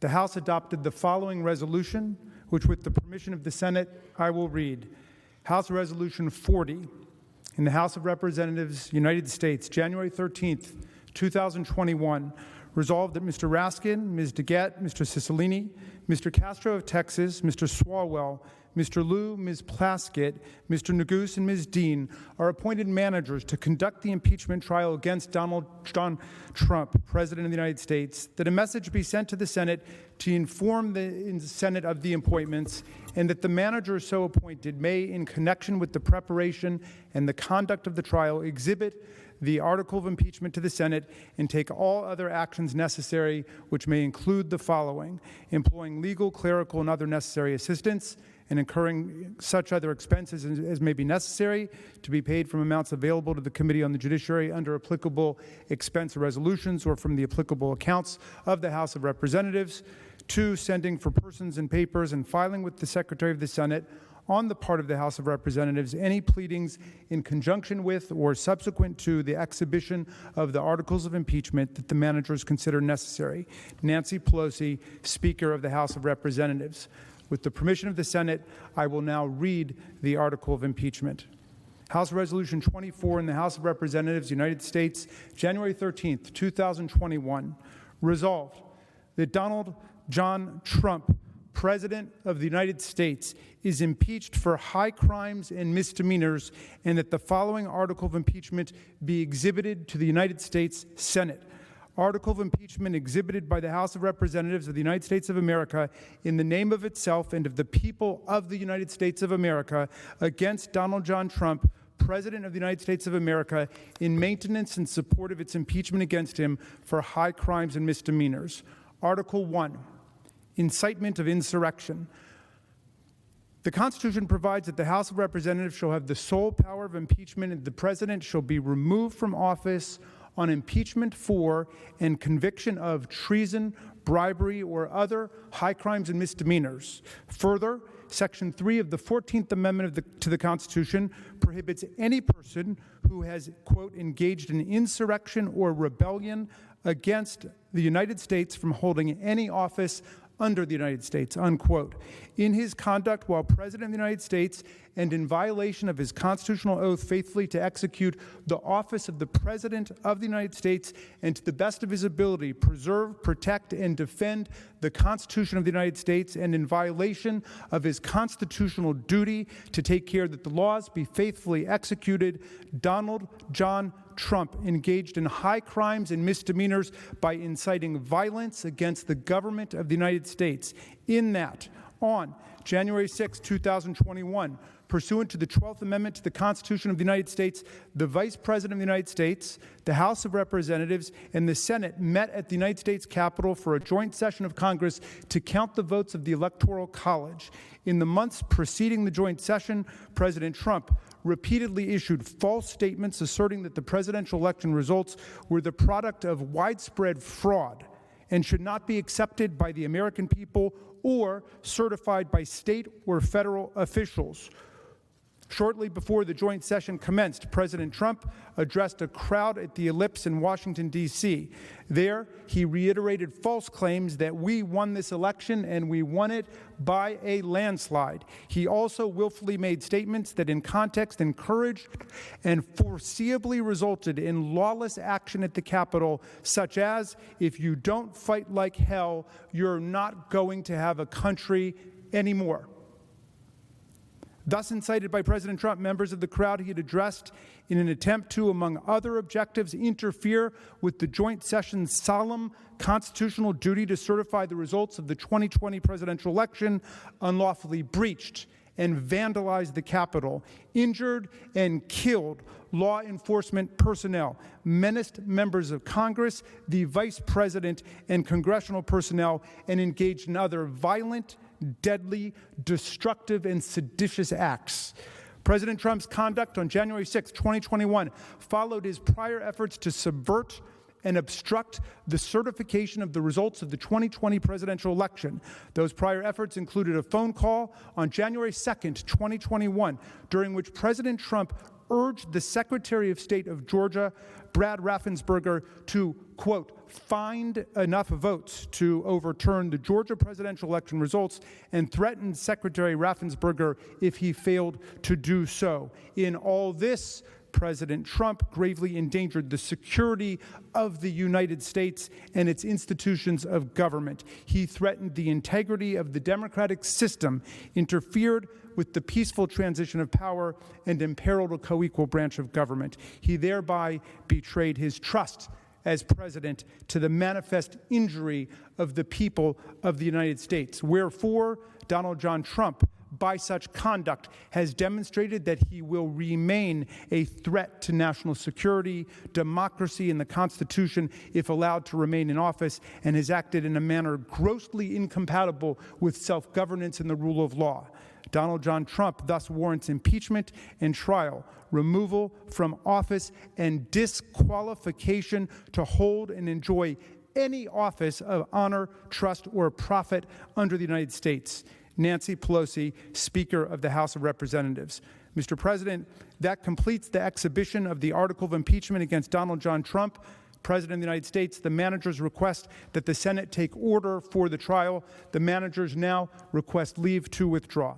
The House adopted the following resolution, which with the permission of the Senate, I will read. House Resolution 40 in the House of Representatives, United States, January 13th, 2021, resolved that Mr. Raskin, Ms. DeGette, Mr. Cicilline, Mr. Castro of Texas, Mr. Swalwell, Mr. Liu, Ms. Plaskett, Mr. Neguse, and Ms. Dean are appointed managers to conduct the impeachment trial against Donald John Trump, President of the United States, that a message be sent to the Senate to inform the Senate of the appointments, and that the managers so appointed may, in connection with the preparation and the conduct of the trial, exhibit the article of impeachment to the Senate and take all other actions necessary, which may include the following: employing legal, clerical, and other necessary assistance, and incurring such other expenses as may be necessary to be paid from amounts available to the Committee on the Judiciary under applicable expense resolutions or from the applicable accounts of the House of Representatives. 2, sending for persons and papers and filing with the Secretary of the Senate on the part of the House of Representatives any pleadings in conjunction with or subsequent to the exhibition of the articles of impeachment that the managers consider necessary. Nancy Pelosi, Speaker of the House of Representatives. With the permission of the Senate, I will now read the article of impeachment. House Resolution 24 in the House of Representatives, United States, January 13th, 2021. Resolved that Donald John Trump, President of the United States, is impeached for high crimes and misdemeanors, and that the following article of impeachment be exhibited to the United States Senate. Article of impeachment exhibited by the House of Representatives of the United States of America in the name of itself and of the people of the United States of America against Donald John Trump, President of the United States of America, in maintenance and support of its impeachment against him for high crimes and misdemeanors. Article 1, incitement of insurrection. The Constitution provides that the House of Representatives shall have the sole power of impeachment, and the President shall be removed from office on impeachment for and conviction of treason, bribery, or other high crimes and misdemeanors. Further, Section 3 of the 14th Amendment to the Constitution prohibits any person who has, quote, engaged in insurrection or rebellion against the United States from holding any office under the United States, unquote. In his conduct while President of the United States and in violation of his constitutional oath faithfully to execute the office of the President of the United States and to the best of his ability preserve, protect, and defend the Constitution of the United States, and in violation of his constitutional duty to take care that the laws be faithfully executed, Donald John Trump engaged in high crimes and misdemeanors by inciting violence against the government of the United States. In that, on January 6, 2021, pursuant to the 12th Amendment to the Constitution of the United States, the Vice President of the United States, the House of Representatives, and the Senate met at the United States Capitol for a joint session of Congress to count the votes of the Electoral College. In the months preceding the joint session, President Trump repeatedly issued false statements asserting that the presidential election results were the product of widespread fraud and should not be accepted by the American people or certified by state or federal officials. Shortly before the joint session commenced, President Trump addressed a crowd at the Ellipse in Washington, D.C. There, he reiterated false claims that we won this election and we won it by a landslide. He also willfully made statements that in context encouraged and foreseeably resulted in lawless action at the Capitol, such as, if you don't fight like hell, you're not going to have a country anymore. Thus incited by President Trump, members of the crowd he had addressed in an attempt to, among other objectives, interfere with the joint session's solemn constitutional duty to certify the results of the 2020 presidential election, unlawfully breached and vandalized the Capitol, injured and killed law enforcement personnel, menaced members of Congress, the Vice President, and congressional personnel, and engaged in other violent, deadly, destructive, and seditious acts. President Trump's conduct on January 6, 2021 followed his prior efforts to subvert and obstruct the certification of the results of the 2020 presidential election. Those prior efforts included a phone call on January 2nd, 2021, during which President Trump urged the Secretary of State of Georgia, Brad Raffensperger, to, quote, find enough votes to overturn the Georgia presidential election results, and threatened Secretary Raffensperger if he failed to do so. In all this, President Trump gravely endangered the security of the United States and its institutions of government. He threatened the integrity of the democratic system, interfered with the peaceful transition of power, and imperiled a co-equal branch of government. He thereby betrayed his trust as president to the manifest injury of the people of the United States. Wherefore, Donald John Trump, by such conduct, has demonstrated that he will remain a threat to national security, democracy, and the Constitution if allowed to remain in office, and has acted in a manner grossly incompatible with self-governance and the rule of law. Donald John Trump thus warrants impeachment and trial, removal from office, and disqualification to hold and enjoy any office of honor, trust, or profit under the United States. Nancy Pelosi, Speaker of the House of Representatives. Mr. President, that completes the exhibition of the article of impeachment against Donald John Trump, President of the United States. The managers request that the Senate take order for the trial. The managers now request leave to withdraw.